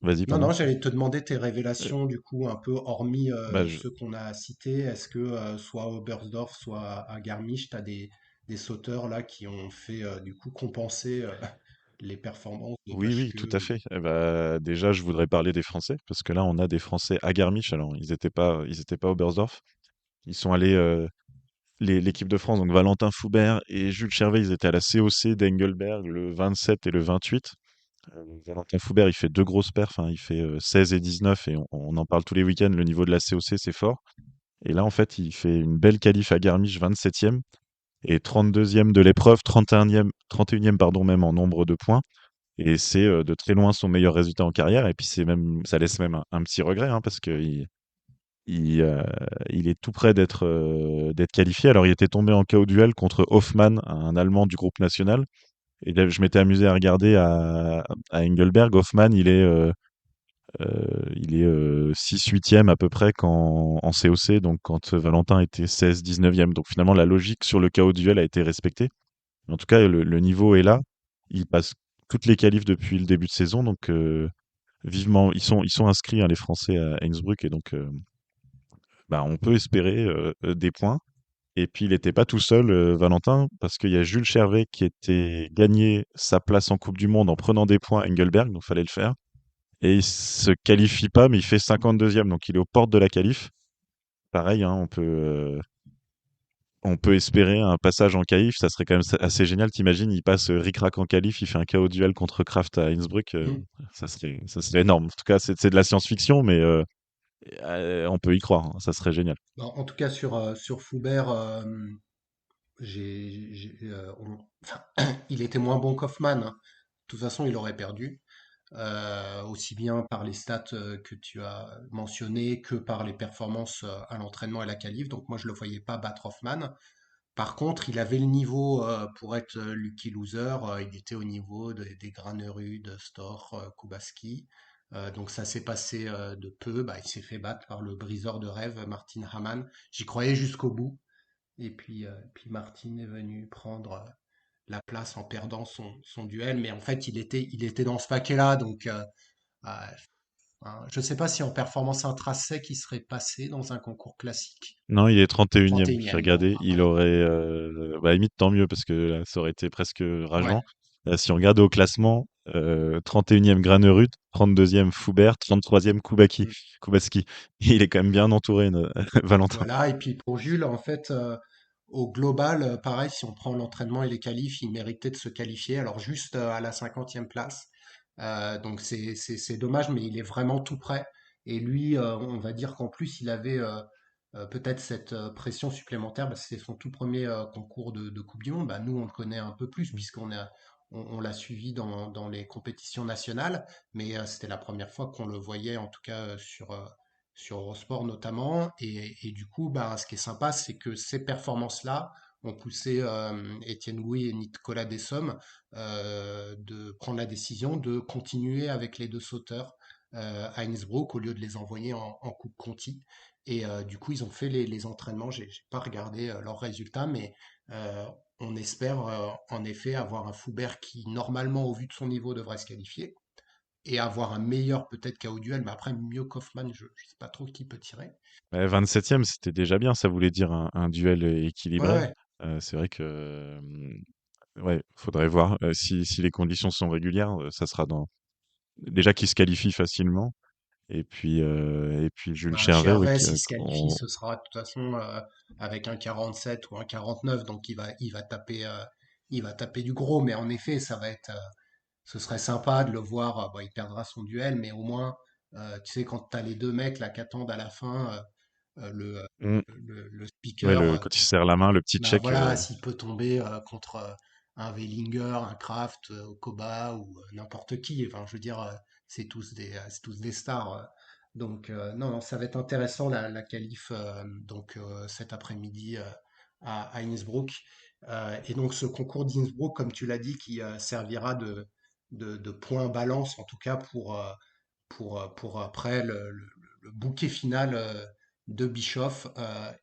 Speaker 4: vas-y,
Speaker 3: Non,
Speaker 4: pardon.
Speaker 3: non, j'allais te demander tes
Speaker 4: Euh,
Speaker 3: révélations, du coup, un peu hormis
Speaker 4: bah,
Speaker 3: ceux qu'on a cités. Est-ce que soit à Oberstdorf, soit à Garmisch, tu as des sauteurs là qui ont fait du coup compenser les performances de
Speaker 4: oui, oui,
Speaker 3: Vache
Speaker 4: tout à
Speaker 3: ou...
Speaker 4: fait. Eh bah, déjà, je voudrais parler des Français, parce que là, on a des Français à Garmisch. Alors, ils étaient pas à Oberstdorf. Ils sont allés, l'équipe de France, donc Valentin Foubert et Jules Chervet, ils étaient à la COC d'Engelberg le 27 et le 28. Valentin Foubert, il fait deux grosses perfs, hein, il fait 16 et 19 et on en parle tous les week-ends. Le niveau de la COC, c'est fort. Et là, en fait, il fait une belle qualif à Garmisch, 27e et 32e de l'épreuve, 31e pardon, même en nombre de points. Et c'est de très loin son meilleur résultat en carrière. Et puis c'est même, ça laisse même un petit regret, hein, parce que il, euh, il est tout près d'être qualifié. Alors il était tombé en KO duel contre Hoffmann, un Allemand du groupe national. Et là, je m'étais amusé à regarder à Engelberg. Hoffmann, il est 6-8e à peu près en COC, donc quand Valentin était 16-19e. Donc finalement, la logique sur le KO duel a été respectée. En tout cas, le niveau est là. Il passe toutes les qualifs depuis le début de saison, donc vivement, ils sont inscrits, hein, les Français à Innsbruck, et donc bah, on peut espérer des points. Et puis il n'était pas tout seul, Valentin, parce qu'il y a Jules Chervet qui était gagné sa place en Coupe du Monde en prenant des points à Engelberg, donc fallait le faire. Et il se qualifie pas, mais il fait 52e, donc il est aux portes de la qualif. Pareil, hein, on peut espérer un passage en qualif, ça serait quand même assez génial. T'imagines, il passe ric-rac en qualif, il fait un KO duel contre Kraft à Innsbruck,
Speaker 3: Hmm.
Speaker 4: ça serait énorme. En tout cas, c'est de la science-fiction, mais on peut y croire, hein, ça serait génial.
Speaker 3: En tout cas, sur Foubert, enfin, il était moins bon qu'Hoffmann, hein. De toute façon, il aurait perdu. Aussi bien par les stats que tu as mentionnées que par les performances à l'entraînement et la qualif. Donc moi, je le voyais pas battre Hoffman. Par contre, il avait le niveau pour être Lucky Loser. Il était au niveau des Granerud, Storr, Kubaski. Donc ça s'est passé de peu. Bah, il s'est fait battre par le briseur de rêve, Martin Hamann. J'y croyais jusqu'au bout. Et puis Martin est venu prendre la place en perdant son duel. Mais en fait, il était dans ce paquet-là. Donc ah, je ne sais pas si en performance intrinsèque, il serait passé dans un concours classique.
Speaker 4: Non, il est 31e. J'ai
Speaker 3: 31e, bon,
Speaker 4: regardé.
Speaker 3: bah,
Speaker 4: Il aurait, bah, limite, tant mieux, parce que là, ça aurait été presque
Speaker 3: ouais.
Speaker 4: rageant. Si on regarde au classement, 31e Granerud, 32e Foubert, 33e
Speaker 3: Mm.
Speaker 4: Kubaski. Il est quand même bien entouré, Valentin.
Speaker 3: Voilà, et puis pour Jules, en fait, au global, pareil, si on prend l'entraînement et les qualifs, il méritait de se qualifier. Alors juste à la 50e place. Donc c'est dommage, mais il est vraiment tout près. Et lui, on va dire qu'en plus, il avait peut-être cette pression supplémentaire, parce que c'est son tout premier concours de Coupe du Monde. Bah, nous, on le connaît un peu plus, puisqu'on l'a suivi dans les compétitions nationales, mais c'était la première fois qu'on le voyait, en tout cas sur Eurosport notamment. Et du coup, bah, ce qui est sympa, c'est que ces performances-là ont poussé Étienne Gouy et Nicolas Dessaume de prendre la décision de continuer avec les deux sauteurs à Innsbruck au lieu de les envoyer en Coupe Conti. Et du coup, ils ont fait les entraînements. J'ai pas regardé leurs résultats, mais euh, on espère en effet avoir un Foubert qui, normalement, au vu de son niveau, devrait se qualifier et avoir un meilleur peut-être KO duel, mais après mieux Kaufmann, je ne sais pas trop qui peut tirer.
Speaker 4: 27e, c'était déjà bien. Ça voulait dire un duel
Speaker 3: Ouais,
Speaker 4: équilibré.
Speaker 3: ouais.
Speaker 4: C'est vrai que, ouais, faudrait voir si les conditions sont régulières. Ça sera déjà qui se qualifie facilement. Et puis Jules
Speaker 3: Bah,
Speaker 4: Chervet, oui,
Speaker 3: Chervais, s'il se qualifie, ce sera de toute façon avec un 47 ou un 49, donc il va taper du gros. Mais en effet, ce serait sympa de le voir. Bon, il perdra son duel, mais au moins, tu sais, quand tu as les deux mecs là qui attendent à la fin,
Speaker 4: Mm.
Speaker 3: le
Speaker 4: Ouais,
Speaker 3: speaker.
Speaker 4: quand il se serre la main, le petit
Speaker 3: Bah
Speaker 4: check.
Speaker 3: voilà, s'il peut tomber contre un Wellinger, un Kraft, Koba ou n'importe qui, enfin je veux dire, c'est tous des stars. Donc non, non, ça va être intéressant la qualif donc cet après-midi à Innsbruck. Et donc ce concours d'Innsbruck, comme tu l'as dit, qui servira de point balance en tout cas pour après le bouquet final de Bischoff.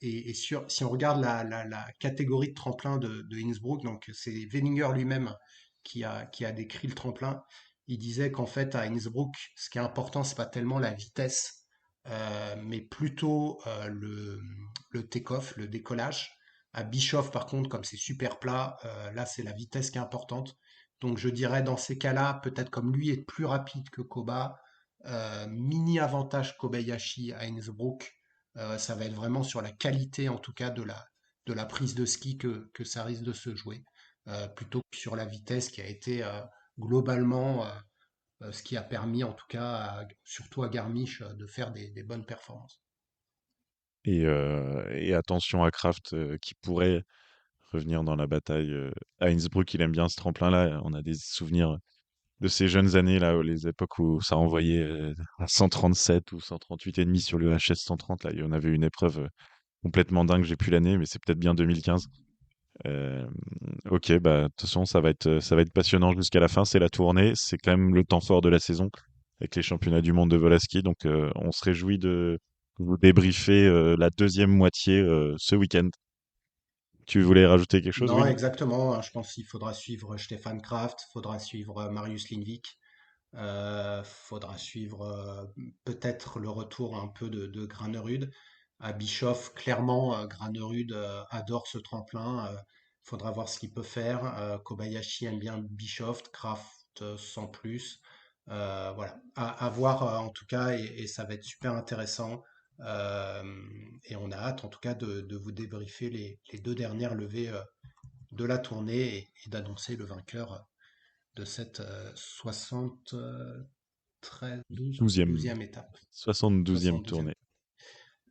Speaker 3: Si on regarde la catégorie de tremplin de Innsbruck, donc c'est Wellinger lui-même qui a décrit le tremplin. Il disait qu'en fait à Innsbruck, ce qui est important, c'est pas tellement la vitesse, mais plutôt le take-off, le décollage. À Bischoff, par contre, comme c'est super plat, là c'est la vitesse qui est importante. Donc je dirais dans ces cas-là, peut-être comme lui est plus rapide que Koba, mini avantage Kobayashi à Innsbruck. Ça va être vraiment sur la qualité, en tout cas, de la prise de ski que ça risque de se jouer, plutôt que sur la vitesse qui a été globalement ce qui a permis, en tout cas, surtout à Garmisch, de faire des bonnes performances.
Speaker 4: Et attention à Kraft qui pourrait revenir dans la bataille. À Innsbruck, il aime bien ce tremplin-là. On a des souvenirs de ces jeunes années, là, les époques où ça envoyait à 137 ou 138 et demi sur le HS 130. Là, il y en avait une épreuve complètement dingue. J'ai plus l'année, mais c'est peut-être bien 2015. Euh, ok, bah de toute façon, ça va être passionnant jusqu'à la fin. C'est la tournée, c'est quand même le temps fort de la saison avec les championnats du monde de vol à ski. Donc, on se réjouit de vous débriefer la deuxième moitié ce week-end. Tu voulais rajouter quelque chose,
Speaker 3: Non,
Speaker 4: Will?
Speaker 3: exactement, hein. Je pense qu'il faudra suivre Stefan Kraft, faudra suivre Marius Lindvik, faudra suivre peut-être le retour un peu de Granerud. À Bischoff, clairement, Granerud adore ce tremplin. Faudra voir ce qu'il peut faire. Kobayashi aime bien Bischoff, Kraft sans plus. Voilà, à voir en tout cas, et ça va être super intéressant. Euh, et on a hâte en tout cas de vous débriefer les deux dernières levées de la tournée et d'annoncer le vainqueur de cette 73,
Speaker 4: 12e,
Speaker 3: 12e étape.
Speaker 4: 72e
Speaker 3: 72e.
Speaker 4: tournée.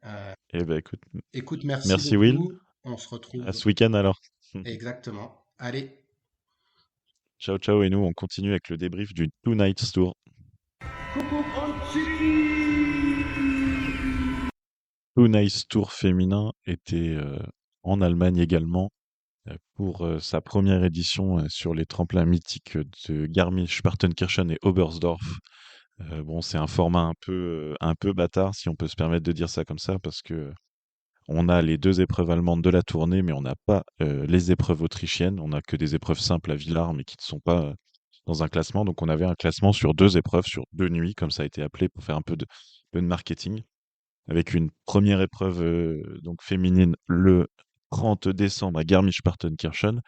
Speaker 3: Euh,
Speaker 4: Eh ben écoute,
Speaker 3: Écoute, merci
Speaker 4: merci Will.
Speaker 3: beaucoup. On se
Speaker 4: À
Speaker 3: retrouve
Speaker 4: ce week-end alors.
Speaker 3: exactement. Allez,
Speaker 4: Ciao ciao et nous on continue avec le débrief du Two Nights Tour. Two Nights Tour féminin était en Allemagne également pour sa première édition sur les tremplins mythiques de Garmisch-Partenkirchen et Oberstdorf. Bon, c'est un format un peu bâtard, si on peut se permettre de dire ça comme ça, parce que on a les deux épreuves allemandes de la tournée, mais on n'a pas les épreuves autrichiennes. On n'a que des épreuves simples à Villars, mais qui ne sont pas dans un classement. Donc on avait un classement sur deux épreuves, sur deux nuits, comme ça a été appelé, pour faire peu de marketing, avec une première épreuve donc féminine le 30 décembre à Garmisch-Partenkirchen,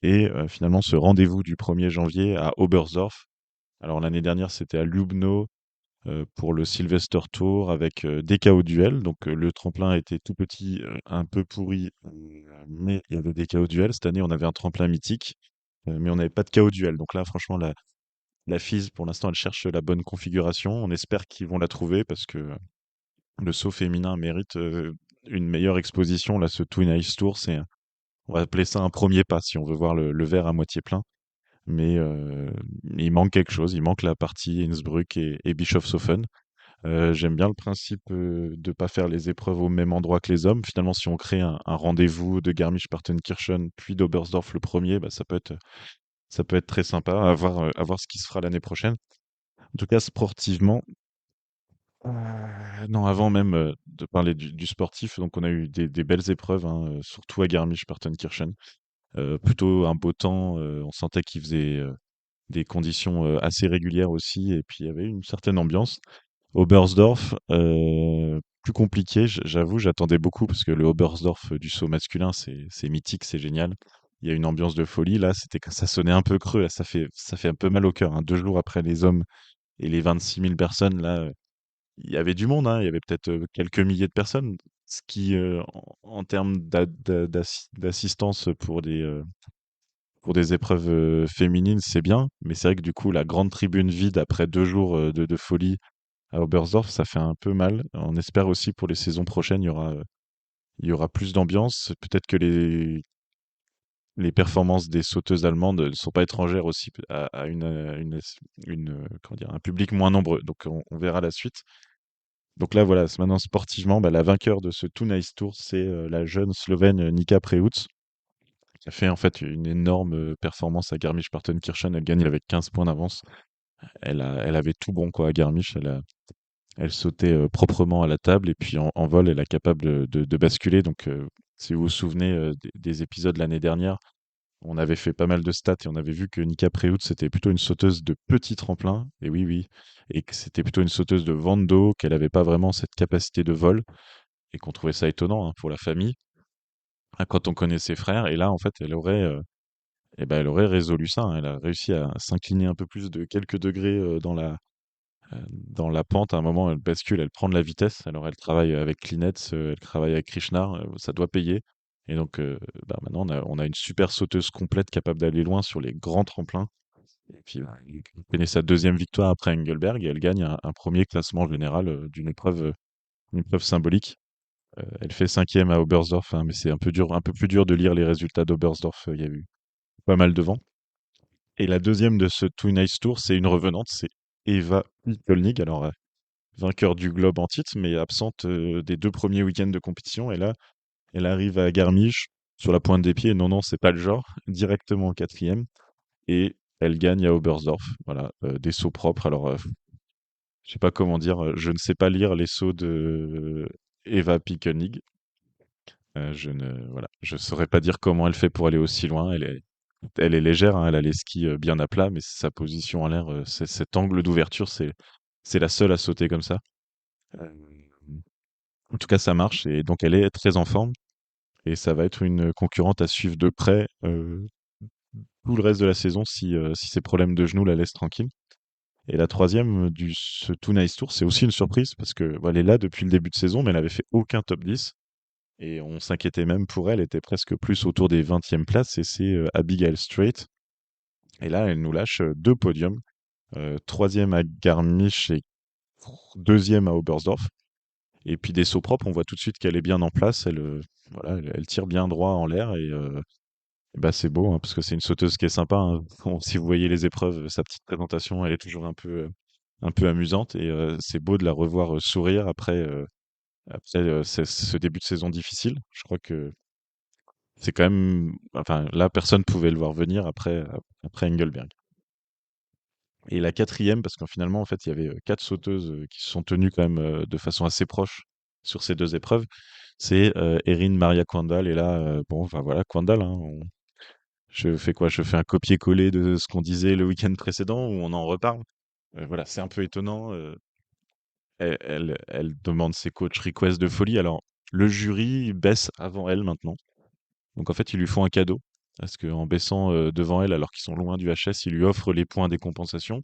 Speaker 4: et finalement ce rendez-vous du 1er janvier à Oberstdorf. Alors l'année dernière, c'était à Lubno pour le Sylvester Tour avec des KO duels. Donc le tremplin était tout petit, un peu pourri, mais il y avait des KO duels. Cette année, on avait un tremplin mythique, mais on n'avait pas de KO duel. Donc là, franchement, la FIS, pour l'instant, elle cherche la bonne configuration. On espère qu'ils vont la trouver parce que le saut féminin mérite une meilleure exposition. Là, ce Twin Ice Tour, on va appeler ça un premier pas si on veut voir le verre à moitié plein. Mais il manque quelque chose. Il manque la partie Innsbruck et Bischofshofen. J'aime bien le principe de pas faire les épreuves au même endroit que les hommes. Finalement, si on crée un rendez-vous de Garmisch-Partenkirchen puis d'Oberstdorf le premier, bah, ça peut être très sympa à voir ce qui se fera l'année prochaine. En tout cas, sportivement, non, avant même de parler du sportif, donc on a eu des belles épreuves, hein, surtout à Garmisch-Partenkirchen. Plutôt un beau temps, on sentait qu'il faisait des conditions assez régulières aussi, et puis il y avait une certaine ambiance. Oberstdorf, plus compliqué, j'avoue, j'attendais beaucoup parce que le Oberstdorf du saut masculin, c'est mythique, c'est génial. Il y a une ambiance de folie. Là, ça sonnait un peu creux. Là, ça fait un peu mal au cœur, hein. 2 jours après les hommes et les 26 000 personnes, là, il y avait du monde, hein. Il y avait peut-être quelques milliers de personnes, ce qui, en termes d'assistance pour des épreuves féminines, c'est bien. Mais c'est vrai que du coup, la grande tribune vide après 2 jours de folie, à Oberstdorf, ça fait un peu mal. On espère aussi pour les saisons prochaines, il y aura plus d'ambiance. Peut-être que les performances des sauteuses allemandes ne sont pas étrangères aussi à comment dire, un public moins nombreux. Donc on verra la suite. Donc là, voilà, maintenant sportivement, bah, la vainqueur de ce Too Nice Tour, c'est la jeune Slovène Nika Preutz, qui a fait en fait une énorme performance à Garmisch-Partenkirchen. Elle gagne avec 15 points d'avance. Elle avait tout bon quoi à Garmisch. Elle sautait proprement à la table et puis en vol, elle est capable de basculer. Donc, si vous vous souvenez des épisodes l'année dernière, on avait fait pas mal de stats et on avait vu que Nika Preutz, c'était plutôt une sauteuse de petit tremplin. Et oui, oui. Et que c'était plutôt une sauteuse de vent d'eau, qu'elle n'avait pas vraiment cette capacité de vol et qu'on trouvait ça étonnant hein, pour la famille quand on connaît ses frères. Et là, en fait, elle aurait résolu ça, hein. Elle a réussi à s'incliner un peu plus de quelques degrés dans la pente. À un moment, elle bascule, elle prend de la vitesse. Alors, elle travaille avec Klinetz, elle travaille avec Krishnar, ça doit payer. Et donc, bah, maintenant, on a une super sauteuse complète capable d'aller loin sur les grands tremplins. Et puis, bah, elle connaît sa deuxième victoire après Engelberg et elle gagne un premier classement général une épreuve symbolique. Elle fait cinquième à Oberstdorf, hein, mais c'est un peu dur, un peu plus dur de lire les résultats d'Oberstdorf. Il y a eu pas mal de vent. Et la deuxième de ce Two Nice Tour, c'est une revenante, c'est Eva Pikelnig. Alors, vainqueur du globe en titre, mais absente des 2 premiers week-ends de compétition. Et là, elle arrive à Garmisch sur la pointe des pieds. Non, non, c'est pas le genre. Directement en quatrième. Et elle gagne à Oberstdorf. Voilà, des sauts propres. Alors, je sais pas comment dire. Je ne sais pas lire les sauts de Eva Pikelnig. Voilà, je saurais pas dire comment elle fait pour aller aussi loin. Elle est légère, hein, elle a les skis bien à plat, mais sa position en l'air, cet angle d'ouverture, c'est la seule à sauter comme ça. Euh, En tout cas, ça marche et donc elle est très en forme et ça va être une concurrente à suivre de près tout le reste de la saison si ses problèmes de genoux la laissent tranquille. Et la troisième ce Too Nice Tour, c'est aussi une surprise parce que elle est là depuis le début de saison, mais elle avait fait aucun top 10 et on s'inquiétait même pour elle, elle était presque plus autour des 20e places et c'est Abigail Strait. Et là, elle nous lâche deux podiums, troisième à Garmisch et deuxième à Oberstdorf. Et puis des sauts propres, on voit tout de suite qu'elle est bien en place. Voilà, elle tire bien droit en l'air et bah c'est beau hein, parce que c'est une sauteuse qui est sympa, hein. Bon, si vous voyez les épreuves, sa petite présentation, elle est toujours un peu amusante et c'est beau de la revoir sourire après ce début de saison difficile. Je crois que c'est quand même, enfin là, personne pouvait le voir venir après Engelberg. Et la quatrième, parce qu'en finalement, en fait, il y avait quatre sauteuses qui se sont tenues quand même de façon assez proche sur ces deux épreuves. C'est Erin Maria Kwandal. Et là, bon, enfin voilà, Kwandal, hein, je fais quoi? Je fais un copier-coller de ce qu'on disait le week-end précédent ou on en reparle? Voilà, c'est un peu étonnant. Elle demande ses coach requests de folie. Alors, le jury baisse avant elle maintenant. Donc, en fait, ils lui font un cadeau. Parce qu'en baissant devant elle, alors qu'ils sont loin du HS, ils lui offrent les points des compensations.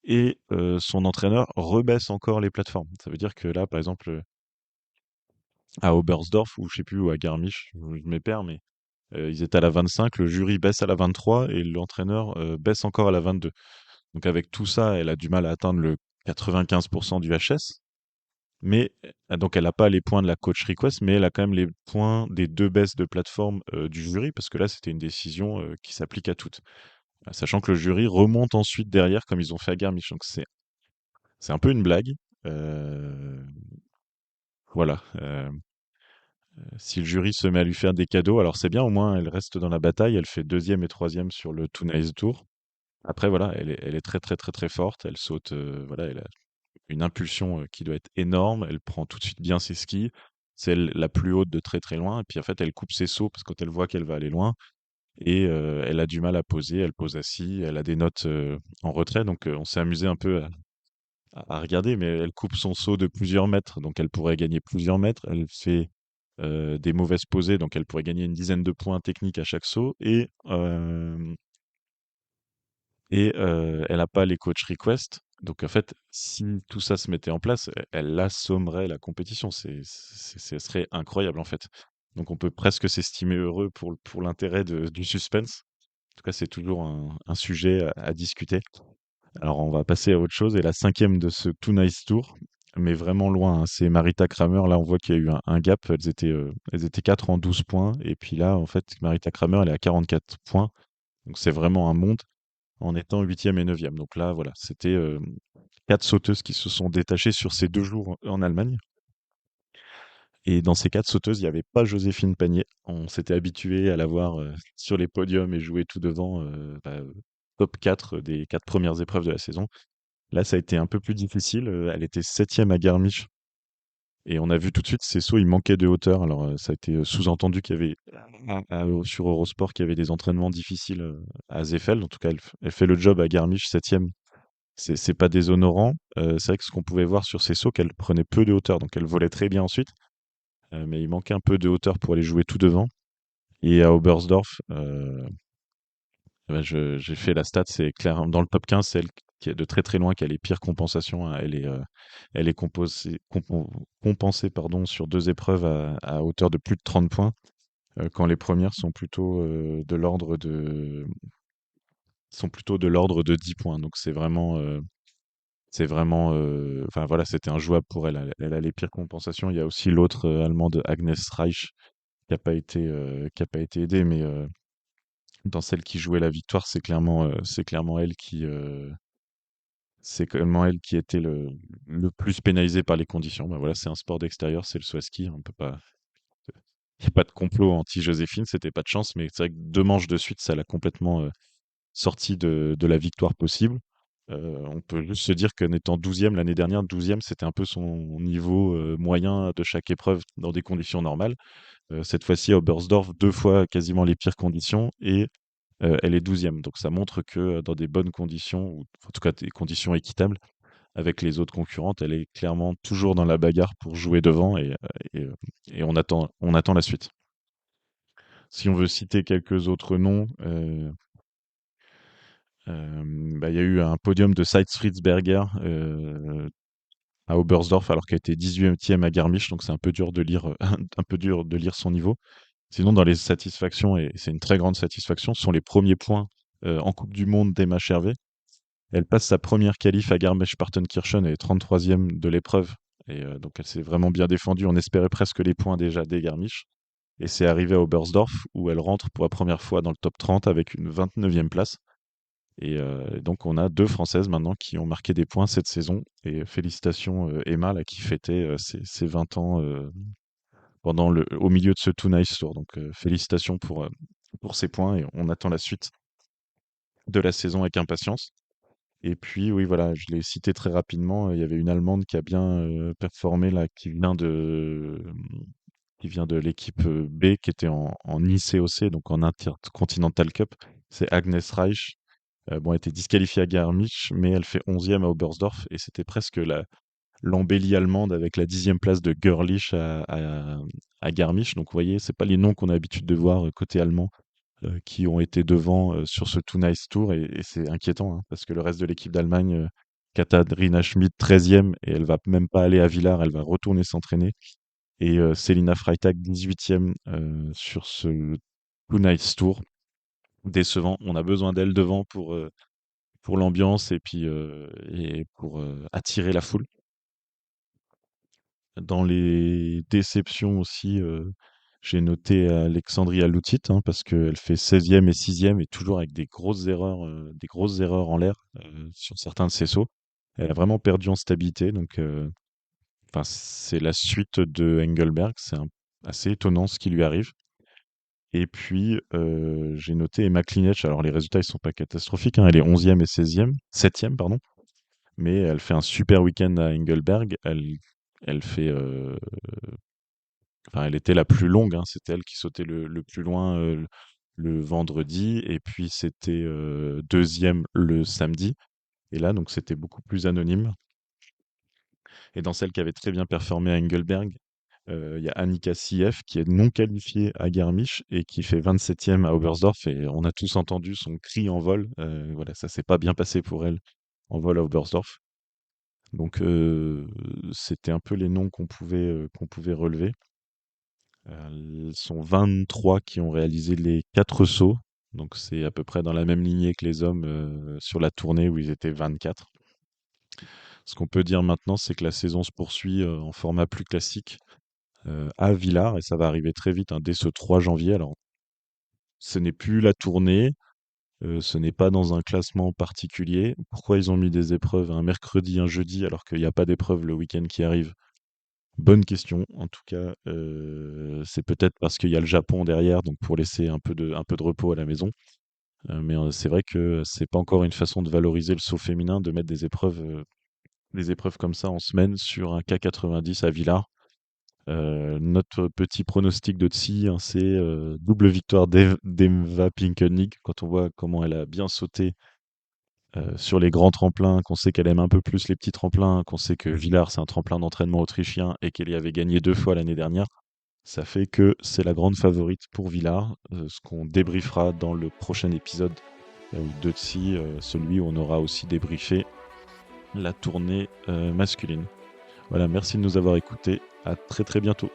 Speaker 4: Et son entraîneur rebaisse encore les plateformes. Ça veut dire que là, par exemple, à Oberstdorf ou je sais plus, ou à Garmisch, je m'épère, mais ils étaient à la 25, le jury baisse à la 23 et l'entraîneur baisse encore à la 22. Donc avec tout ça, elle a du mal à atteindre le 95 du HS, mais donc elle n'a pas les points de la coach request, mais elle a quand même les points des 2 baisses de plateforme du jury, parce que là, c'était une décision qui s'applique à toutes. Sachant que le jury remonte ensuite derrière, comme ils ont fait à Garmisch. Donc c'est un peu une blague. Euh, voilà. Si le jury se met à lui faire des cadeaux, alors c'est bien, au moins elle reste dans la bataille. Elle fait deuxième et troisième sur le Too Nice Tour. Après, voilà, elle est très très très très forte. Elle saute, voilà, elle a une impulsion qui doit être énorme. Elle prend tout de suite bien ses skis. C'est la plus haute de très très loin. Et puis en fait, elle coupe ses sauts parce que quand elle voit qu'elle va aller loin. Et elle a du mal à poser. Elle pose assis. Elle a des notes en retrait. Donc on s'est amusé un peu à regarder, mais elle coupe son saut de plusieurs mètres, donc elle pourrait gagner plusieurs mètres. Elle fait des mauvaises posées, donc elle pourrait gagner une dizaine de points techniques à chaque saut. Et elle n'a pas les coach requests. Donc en fait, si tout ça se mettait en place, elle assommerait la compétition. Ce serait incroyable en fait. Donc on peut presque s'estimer heureux pour l'intérêt du suspense. En tout cas, c'est toujours un sujet à discuter. Alors, on va passer à autre chose. Et la cinquième de ce Too Nice Tour, mais vraiment loin, hein, c'est Marita Kramer. Là, on voit qu'il y a eu un gap. Elles étaient 4 en 12 points. Et puis là, en fait, Marita Kramer, elle est à 44 points. Donc, c'est vraiment un monde en étant huitième et neuvième. Donc là, voilà, c'était 4 sauteuses qui se sont détachées sur ces 2 jours en Allemagne. Et dans ces 4 sauteuses, il n'y avait pas Joséphine Panier. On s'était habitué à la voir sur les podiums et jouer tout devant, top 4 des 4 premières épreuves de la saison. Là, ça a été un peu plus difficile. Elle était septième à Garmisch. Et on a vu tout de suite, ces sauts, ils manquaient de hauteur. Alors, ça a été sous-entendu qu'il y avait, sur Eurosport, qu'il y avait des entraînements difficiles à Zeffel. En tout cas, elle fait le job à Garmisch, septième. C'est pas déshonorant. C'est vrai que ce qu'on pouvait voir sur ces sauts, qu'elle prenait peu de hauteur. Donc, elle volait très bien ensuite. Mais il manquait un peu de hauteur pour aller jouer tout devant. Et à Oberstdorf, bah, j'ai fait la stat, c'est clair. Dans le top 15, c'est elle qui est de très très loin qui a les pires compensations, hein. Elle est compensée pardon, sur 2 épreuves à hauteur de plus de 30 points, quand les premières sont plutôt de l'ordre de 10 points. Donc c'est vraiment, enfin voilà, c'était injouable pour elle. Elle a les pires compensations. Il y a aussi l'autre allemande, Agnes Reich, qui a pas été aidée, mais dans celle qui jouait la victoire, c'est clairement elle qui était le plus pénalisée par les conditions. Bah voilà, c'est un sport d'extérieur, c'est le saut à ski. On peut pas, il n'y a pas de complot anti-Joséphine, c'était pas de chance, mais c'est vrai que 2 manches de suite, ça l'a complètement sortie de la victoire possible. On peut juste se dire qu'en étant 12e l'année dernière, 12e, c'était un peu son niveau moyen de chaque épreuve dans des conditions normales. Cette fois-ci, à Oberstdorf, 2 fois quasiment les pires conditions et elle est 12e. Donc ça montre que dans des bonnes conditions, ou en tout cas des conditions équitables, avec les autres concurrentes, elle est clairement toujours dans la bagarre pour jouer devant et, euh, et on attend la suite. Si on veut citer quelques autres noms, bah, il y a eu un podium de Seitz Fritzberger à Oberstdorf alors qu'elle était 18e à Garmisch, donc c'est un peu dur de lire, un peu dur de lire son niveau. Sinon, dans les satisfactions, et c'est une très grande satisfaction, ce sont les premiers points en Coupe du Monde d'Emma Chervé. Elle passe sa première qualif à Garmisch-Partenkirchen, elle est 33e de l'épreuve. Et donc elle s'est vraiment bien défendue. On espérait presque les points déjà dès Garmisch. Et c'est arrivé à Oberstdorf où elle rentre pour la première fois dans le top 30 avec une 29e place. Et donc on a 2 Françaises maintenant qui ont marqué des points cette saison. Et félicitations Emma là, qui fêtait ses 20 ans au milieu de ce Too Nice Tour. Donc félicitations pour ces points et on attend la suite de la saison avec impatience. Et puis oui, voilà, je l'ai cité très rapidement, il y avait une Allemande qui a bien performé là, qui vient de l'équipe B, qui était en ICOC, donc en Intercontinental Cup. C'est Agnes Reich. Bon, elle était disqualifiée à Garmisch, mais elle fait 11e à Oberstdorf, et c'était presque l'embellie allemande avec la 10e place de Görlich à Garmisch. Donc vous voyez, c'est pas les noms qu'on a l'habitude de voir côté allemand qui ont été devant sur ce Too Nice Tour, et c'est inquiétant, hein, parce que le reste de l'équipe d'Allemagne, Katharina Schmid 13e, et elle va même pas aller à Villars, elle va retourner s'entraîner. Et Selina Freitag 18e sur ce Too Nice Tour. Décevant, on a besoin d'elle devant pour l'ambiance et puis et pour attirer la foule. Dans les déceptions aussi, j'ai noté Alexandria Lutit, hein, parce qu'elle fait 16e et 6e et toujours avec des grosses erreurs en l'air sur certains de ses sauts. Elle a vraiment perdu en stabilité, donc enfin, c'est la suite de Engelberg. C'est assez étonnant ce qui lui arrive. Et puis, j'ai noté Emma Klinech. Alors, les résultats, ils sont pas catastrophiques, hein. Elle est 11e et 16e, 7e, pardon. Mais elle fait un super week-end à Engelberg. Elle fait, enfin, elle était la plus longue, hein. C'était elle qui sautait le plus loin le vendredi. Et puis, c'était deuxième le samedi. Et là, donc, c'était beaucoup plus anonyme. Et dans celle qui avait très bien performé à Engelberg, il y a Annika Sief qui est non qualifiée à Garmisch et qui fait 27e à Oberstdorf. Et on a tous entendu son cri en vol. Voilà, ça s'est pas bien passé pour elle en vol à Oberstdorf. Donc c'était un peu les noms qu'on pouvait relever. Ils sont 23 qui ont réalisé les 4 sauts. Donc c'est à peu près dans la même lignée que les hommes sur la tournée où ils étaient 24. Ce qu'on peut dire maintenant, c'est que la saison se poursuit en format plus classique à Villars et ça va arriver très vite, hein, dès ce 3 janvier. Alors, ce n'est plus la tournée, ce n'est pas dans un classement particulier. Pourquoi ils ont mis des épreuves un mercredi, un jeudi, alors qu'il n'y a pas d'épreuve le week-end qui arrive? Bonne question. En tout cas, c'est peut-être parce qu'il y a le Japon derrière, donc pour laisser un peu de repos à la maison. Mais c'est vrai que c'est pas encore une façon de valoriser le saut féminin, de mettre des épreuves comme ça en semaine sur un K90 à Villars. Notre petit pronostic de Tsi, hein, c'est double victoire d'Emva Pinkelnick. Quand on voit comment elle a bien sauté sur les grands tremplins, qu'on sait qu'elle aime un peu plus les petits tremplins, qu'on sait que Villars c'est un tremplin d'entraînement autrichien et qu'elle y avait gagné 2 fois l'année dernière, ça fait que c'est la grande favorite pour Villars, ce qu'on débriefera dans le prochain épisode de Tsi, celui où on aura aussi débriefé la tournée masculine. Voilà, merci de nous avoir écoutés. À très très bientôt.